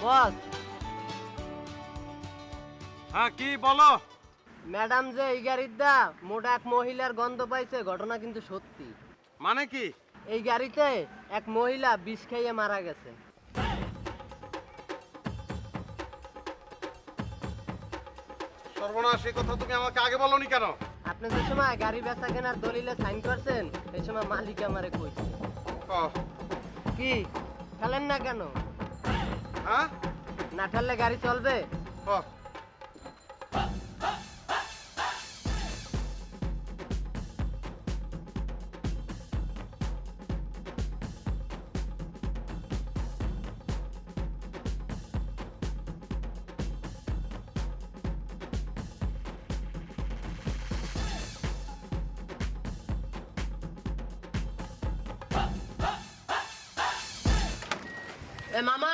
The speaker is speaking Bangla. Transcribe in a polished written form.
বস, হ্যাঁ কি বলো? ম্যাডাম যে এই গাড়ির দা মোটা এক মহিলার গন্ধ পাইছে, ঘটনা কিন্তু সত্যি। মানে কি? এই গাড়িতে এক মহিলা বিষ খাইয়ে মারা গেছে। সর্বনাশ, এই কথা তুমি আমাকে আগে বলনি কেন? আপনি যে সময় গাড়ি বেচা কেনার দলিলে সাইন করছেন, এই সময় মালিক আমারে কইছে। ও, কি খেলেন না কেন? হ্যাঁ? না ঠেললে গাড়ি চলবে? ও, এ মামা,